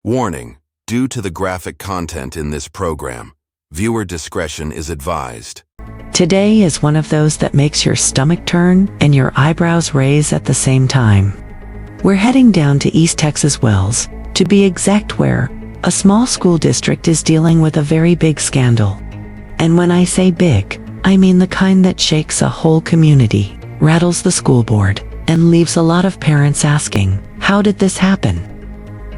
Warning: due to the graphic content in this program, viewer discretion is advised. Today is one of those that makes your stomach turn and your eyebrows raise at the same time. We're heading down to East Texas Wells, to be exact, where a small school district is dealing with a very big scandal. And when I say big, I mean the kind that shakes a whole community, rattles the school board, and leaves a lot of parents asking, how did this happen?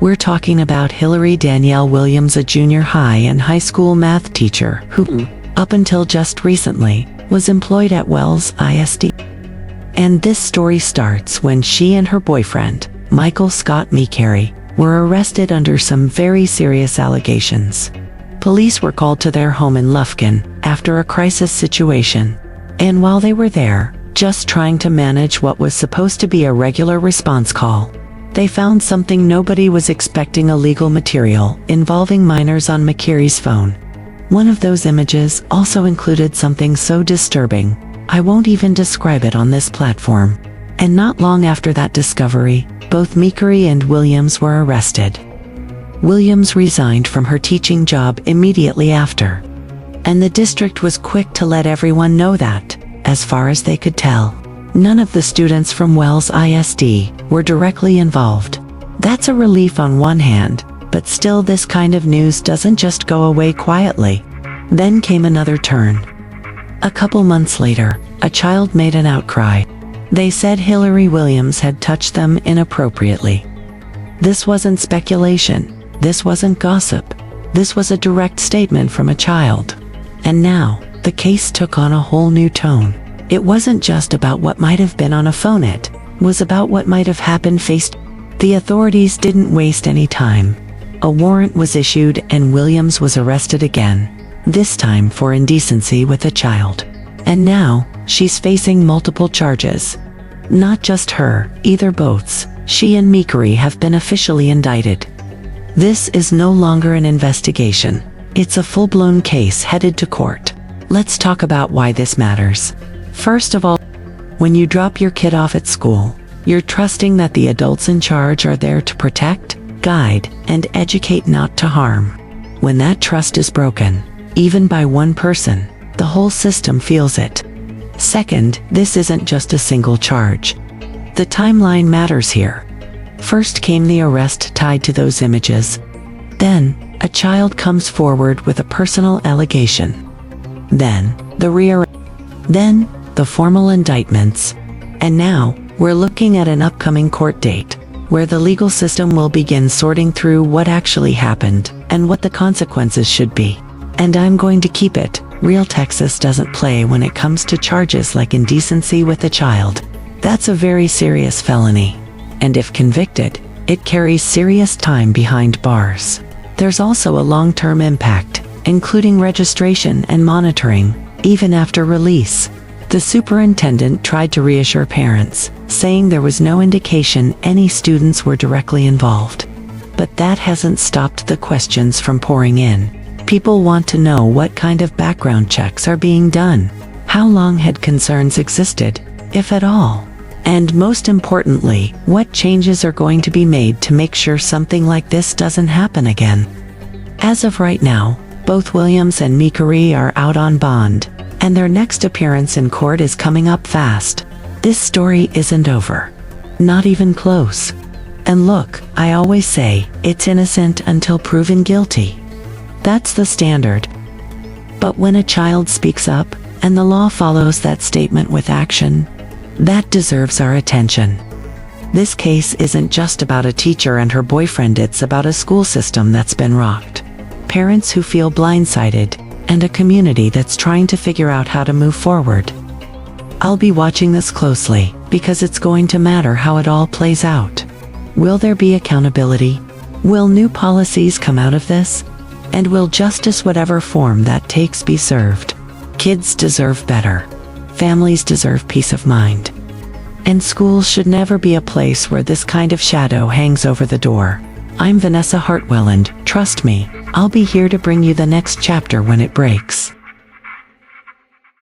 We're talking about Hillary Danielle Williams, a junior high and high school math teacher who, up until just recently, was employed at Wells ISD. And this story starts when she and her boyfriend, Michael Scott McCary, were arrested under some very serious allegations. Police were called to their home in Lufkin after a crisis situation, and while they were there, just trying to manage what was supposed to be a regular response call, they found something nobody was expecting: illegal material involving minors on McCary's phone. One of those images also included something so disturbing, I won't even describe it on this platform. And not long after that discovery, both McCary and Williams were arrested. Williams resigned from her teaching job immediately after, and the district was quick to let everyone know that, as far as they could tell, none of the students from Wells ISD were directly involved. That's a relief on one hand, but still, this kind of news doesn't just go away quietly. Then came another turn. A couple months later, a child made an outcry. They said Hillary Williams had touched them inappropriately. This wasn't speculation. This wasn't gossip. This was a direct statement from a child. And now, the case took on a whole new tone. It wasn't just about what might have been on a phone, it was about what might have happened face-to-face. The authorities didn't waste any time. A warrant was issued and Williams was arrested again, this time for indecency with a child. And now, she's facing multiple charges. Not just her, either. Both she and McCary have been officially indicted. This is no longer an investigation. It's a full-blown case headed to court. Let's talk about why this matters. First of all, when you drop your kid off at school, you're trusting that the adults in charge are there to protect, guide, and educate, not to harm. When that trust is broken, even by one person, the whole system feels it. Second, this isn't just a single charge. The timeline matters here. First came the arrest tied to those images. Then, a child comes forward with a personal allegation. Then, the rearrest. Then, the formal indictments. And now, we're looking at an upcoming court date, where the legal system will begin sorting through what actually happened and what the consequences should be. And I'm going to keep it real. Texas doesn't play when it comes to charges like indecency with a child. That's a very serious felony. And if convicted, it carries serious time behind bars. There's also a long-term impact, including registration and monitoring, even after release. The superintendent tried to reassure parents, saying there was no indication any students were directly involved. But that hasn't stopped the questions from pouring in. People want to know what kind of background checks are being done. How long had concerns existed, if at all? And most importantly, what changes are going to be made to make sure something like this doesn't happen again? As of right now, both Williams and McCary are out on bond, and their next appearance in court is coming up fast. This story isn't over. Not even close. And look, I always say, it's innocent until proven guilty. That's the standard. But when a child speaks up, and the law follows that statement with action, that deserves our attention. This case isn't just about a teacher and her boyfriend, it's about a school system that's been rocked, parents who feel blindsided, and a community that's trying to figure out how to move forward. I'll be watching this closely, because it's going to matter how it all plays out. Will there be accountability? Will new policies come out of this? And will justice, whatever form that takes, be served? Kids deserve better. Families deserve peace of mind. And schools should never be a place where this kind of shadow hangs over the door. I'm Vanessa Hartwell, and trust me, I'll be here to bring you the next chapter when it breaks.